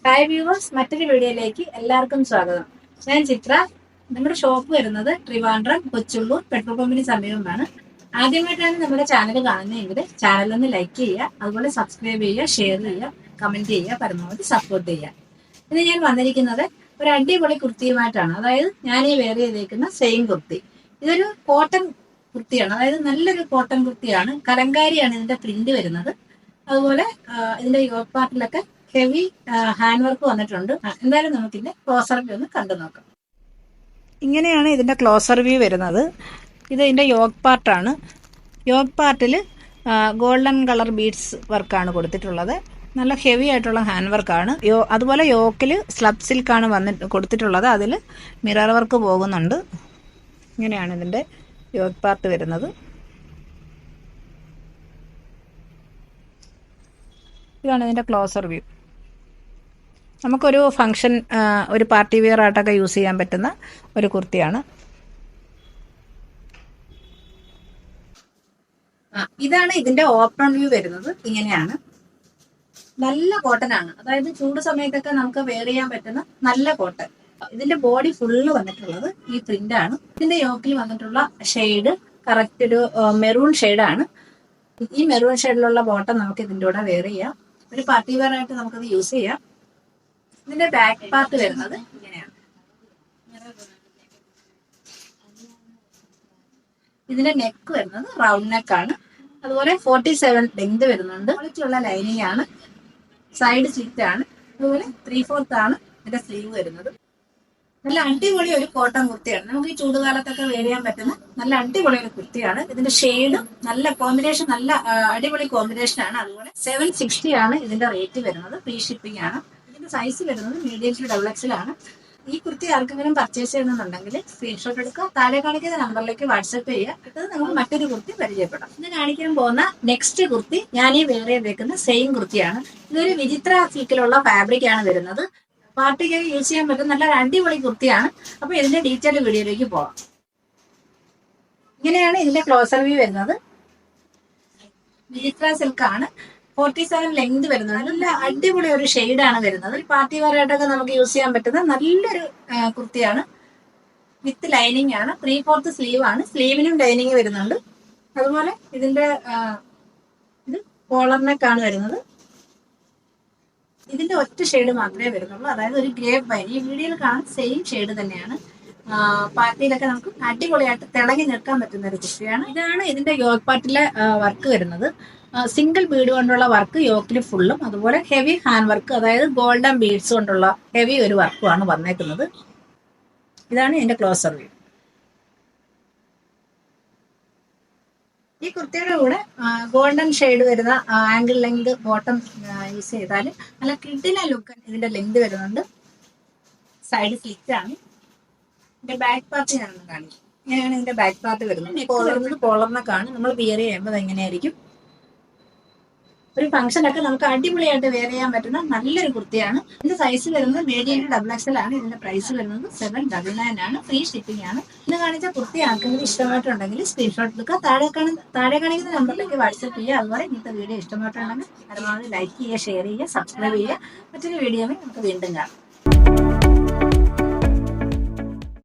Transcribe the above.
Hi viewers, മറ്റൊരു വീഡിയോയിലേക്ക് എല്ലാവർക്കും സ്വാഗതം. ഞാൻ ചിത്ര. നമ്മുടെ ഷോപ്പ് വരുന്നത് ട്രിവാൻഡ്രം കൊച്ചുള്ളൂർ പെട്രോൾ പമ്പിന് സമീപമാണ്. ആദ്യമായിട്ടാണ് നമ്മുടെ ചാനൽ കാണുന്നതെങ്കിൽ ചാനലൊന്ന് ലൈക്ക് ചെയ്യുക, അതുപോലെ സബ്സ്ക്രൈബ് ചെയ്യുക, ഷെയർ ചെയ്യുക, കമന്റ് ചെയ്യുക, പരമാവധി സപ്പോർട്ട് ചെയ്യുക. ഇന്ന് ഞാൻ വന്നിരിക്കുന്നത് ഒരു അടിപൊളി കുർത്തിയുമായിട്ടാണ്. അതായത് ഞാൻ ഈ വെയർ ചെയ്തേക്കുന്ന സെയിം കുർത്തി. ഇതൊരു കോട്ടൺ കുർത്തിയാണ്, അതായത് നല്ലൊരു കോട്ടൺ കുർത്തിയാണ്. കലങ്കാരിയാണ് ഇതിന്റെ പ്രിന്റ് വരുന്നത്. അതുപോലെ ഇതിന്റെ യോക്ക് പാർട്ടിലൊക്കെ ഹെവി ഹാൻഡ് വർക്ക് വന്നിട്ടുണ്ട്. എന്തായാലും നമുക്കിതിന്റെ ക്ലോസർ വ്യൂ ഒന്ന് കണ്ടു നോക്കാം. ഇങ്ങനെയാണ് ഇതിന്റെ ക്ലോസർ വ്യൂ വരുന്നത്. ഇത് ഇതിന്റെ യോക്ക് പാർട്ടാണ്. യോക്ക് പാർട്ടിൽ ഗോൾഡൻ കളർ ബീഡ്സ് വർക്കാണ് കൊടുത്തിട്ടുള്ളത്. നല്ല ഹെവി ആയിട്ടുള്ള ഹാൻഡ് വർക്കാണ്. അതുപോലെ യോക്കിൽ സ്ലബ് സിൽക്കാണ് കൊടുത്തിട്ടുള്ളത്. അതിൽ മിറർ വർക്ക് പോകുന്നുണ്ട്. ഇങ്ങനെയാണ് ഇതിന്റെ യോക്ക് പാർട്ട് വരുന്നത്. ഇതാണ് ഇതിന്റെ ക്ലോസർ വ്യൂ. നമുക്കൊരു ഫംഗ്ഷൻ, ഒരു പാർട്ടി വെയർ ആയിട്ടൊക്കെ യൂസ് ചെയ്യാൻ പറ്റുന്ന ഒരു കുർത്തിയാണ്. ഇതാണ് ഇതിന്റെ ഓപ്പൺ വ്യൂ വരുന്നത്. ഇങ്ങനെയാണ്. നല്ല കോട്ടൺ ആണ്, അതായത് ചൂട് സമയത്തൊക്കെ നമുക്ക് വെയർ ചെയ്യാൻ പറ്റുന്ന നല്ല കോട്ടൺ. ഇതിന്റെ ബോഡി ഫുള്ള് വന്നിട്ടുള്ളത് ഈ പ്രിന്റ് ആണ്. ഇതിന്റെ യോക്കിൽ വന്നിട്ടുള്ള ഷെയ്ഡ് കറക്റ്റ് ഒരു മെറൂൺ ഷെയ്ഡാണ്. ഈ മെറൂൺ ഷെയ്ഡിലുള്ള ബോട്ടം നമുക്ക് ഇതിന്റെ കൂടെ വെയർ ചെയ്യാം. ഒരു പാർട്ടി വെയർ ആയിട്ട് നമുക്കത് യൂസ് ചെയ്യാം. ഇതിന്റെ ബാക്ക് പാർട്ട് വരുന്നത് ഇങ്ങനെയാണ്. ഇതിന്റെ നെക്ക് വരുന്നത് റൗണ്ട് നെക്ക് ആണ്. അതുപോലെ 47 ലെങ്ത് വരുന്നുണ്ട്. ക്വാളിറ്റിയുള്ള ലൈനിങ് ആണ്. സൈഡ് സ്ലിറ്റ് ആണ്. അതുപോലെ 3/4 ആണ് ഇതിന്റെ സ്ലീവ് വരുന്നത്. നല്ല അടിപൊളി ഒരു കോട്ടൺ കുർത്തിയാണ്. നമുക്ക് ഈ ചൂടുകാലത്തൊക്കെ വെയർ ചെയ്യാൻ പറ്റുന്ന നല്ല അടിപൊളി ഒരു കുർത്തിയാണ്. ഇതിന്റെ ഷെയ്ഡും നല്ല കോമ്പിനേഷൻ, നല്ല അടിപൊളി കോമ്പിനേഷൻ ആണ്. അതുപോലെ 760 ആണ് ഇതിന്റെ റേറ്റ് വരുന്നത്. ഫ്രീ ഷിപ്പിംഗ് ആണ്. ഇതിന്റെ സൈസ് വരുന്നത് മീഡിയം ടു XXL ആണ്. ഈ കുർത്തി ആർക്കെങ്കിലും പർച്ചേസ് ചെയ്യണമെന്നുണ്ടെങ്കിൽ സ്ക്രീൻഷോട്ട് എടുക്കുക, താഴെ കാണിക്കുന്ന നമ്പറിലേക്ക് വാട്സ്ആപ്പ് ചെയ്യുക. ഇത് നമുക്ക് മറ്റൊരു കുർത്തി പരിചയപ്പെടാം. ഇന്ന് കാണിക്കാൻ പോകുന്ന നെക്സ്റ്റ് കുർത്തി ഞാൻ ഈ വെയർ ചെയ്തേക്കുന്ന സെയിം കുർത്തിയാണ്. ഇതൊരു വിചിത്ര സിൽക്കിലുള്ള ഫാബ്രിക് ആണ് വരുന്നത്. പാർട്ടിക്ക് യൂസ് ചെയ്യാൻ പറ്റുന്ന നല്ല അടിപൊളി കുർത്തിയാണ്. അപ്പൊ ഇതിന്റെ ഡീറ്റെയിൽ വീഡിയോയിലേക്ക് പോകാം. ഇങ്ങനെയാണ് ഇതിന്റെ ക്ലോസർ വ്യൂ വരുന്നത്. വിചിത്ര സിൽക്ക് ആണ്. 47 ലെങ്ത് വരുന്നത്. നല്ല അടിപൊളി ഒരു ഷെയ്ഡാണ് വരുന്നത്. ഒരു പാർട്ടി വെയർ ആയിട്ടൊക്കെ നമുക്ക് യൂസ് ചെയ്യാൻ പറ്റുന്ന നല്ലൊരു കുർത്തിയാണ്. വിത്ത് ലൈനിങ് ആണ്. 3/4 സ്ലീവ് ആണ്. സ്ലീവിനും ലൈനിങ് വരുന്നുണ്ട്. അതുപോലെ ഇതിന്റെ ഇത് കോളർ നെക്ക് ആണ് വരുന്നത്. ഇതിന്റെ ഒറ്റ ഷെയ്ഡ് മാത്രമേ വരുന്നുള്ളൂ, അതായത് ഒരു ഗ്രേപ്പ് വൈൻ. ഈ വീഡിയോയിൽ കാണുന്ന സെയിം ഷെയ്ഡ് തന്നെയാണ്. പാർട്ടിയിലൊക്കെ നമുക്ക് അടിപൊളിയായിട്ട് തിളങ്ങി നിൽക്കാൻ പറ്റുന്ന ഒരു കുർത്തിയാണ്. ഇതാണ് ഇതിന്റെ യോക്ക് പാർട്ടിലെ വർക്ക് വരുന്നത്. സിംഗിൾ ബീഡ് കൊണ്ടുള്ള വർക്ക് യോക്കിൽ ഫുള്ളും, അതുപോലെ ഹെവി ഹാൻഡ് വർക്ക്, അതായത് ഗോൾഡൻ ബീഡ്സ് കൊണ്ടുള്ള ഹെവി ഒരു വർക്കുമാണ് വന്നേക്കുന്നത്. ഇതാണ് ഇതിന്റെ ക്ലോസർ വ്യൂ. ഈ കുർത്തിയുടെ കൂടെ ഗോൾഡൻ ഷെയ്ഡ് വരുന്ന ആംഗിൾ ലെങ്ത് ബോട്ടം യൂസ് ചെയ്താൽ നല്ല കിഡിലെ ലുക്ക് ഇതിന്റെ ലെങ്ത് വരുന്നുണ്ട്. സൈഡ് സ്ലിറ്റ് ആണ്. ഇതിന്റെ ബാക്ക് പാർട്ട് ഞാനൊന്ന് കാണിക്കും. ഇങ്ങനെയാണ് ഇതിന്റെ ബാക്ക് പാർട്ട് വരുന്നത്. കോളറിനൊക്കെയാണ് നമ്മൾ വെയർ ചെയ്യുമ്പോൾ എങ്ങനെയായിരിക്കും. ഒരു ഫംഗ്ഷനൊക്കെ നമുക്ക് അടിപൊളിയായിട്ട് വെയർ ചെയ്യാൻ പറ്റുന്ന നല്ലൊരു കുർത്തിയാണ്. ഇതിന്റെ സൈസ് വരുന്നത് മീഡിയം ടു XXL ആണ്. ഇതിന്റെ പ്രൈസ് വരുന്നത് 799 ആണ്. ഫ്രീ ഷിപ്പിംഗ് ആണ്. ഇന്ന് കാണിച്ച കുർത്തി ആർക്കെങ്കിലും ഇഷ്ടമായിട്ടുണ്ടെങ്കിൽ സ്ക്രീൻഷോട്ട് എടുക്കുക, താഴെ കാണിക്കുന്ന നമ്പറിലേക്ക് വാട്സ്ആപ്പ് ചെയ്യുക. അതുപോലെ ഇന്നത്തെ വീഡിയോ ഇഷ്ടമായിട്ടുണ്ടെങ്കിൽ പരമാവധി ലൈക്ക് ചെയ്യുക, ഷെയർ ചെയ്യുക, സബ്സ്ക്രൈബ് ചെയ്യുക. മറ്റൊരു വീഡിയോയിൽ നമുക്ക് വീണ്ടും കാണാം.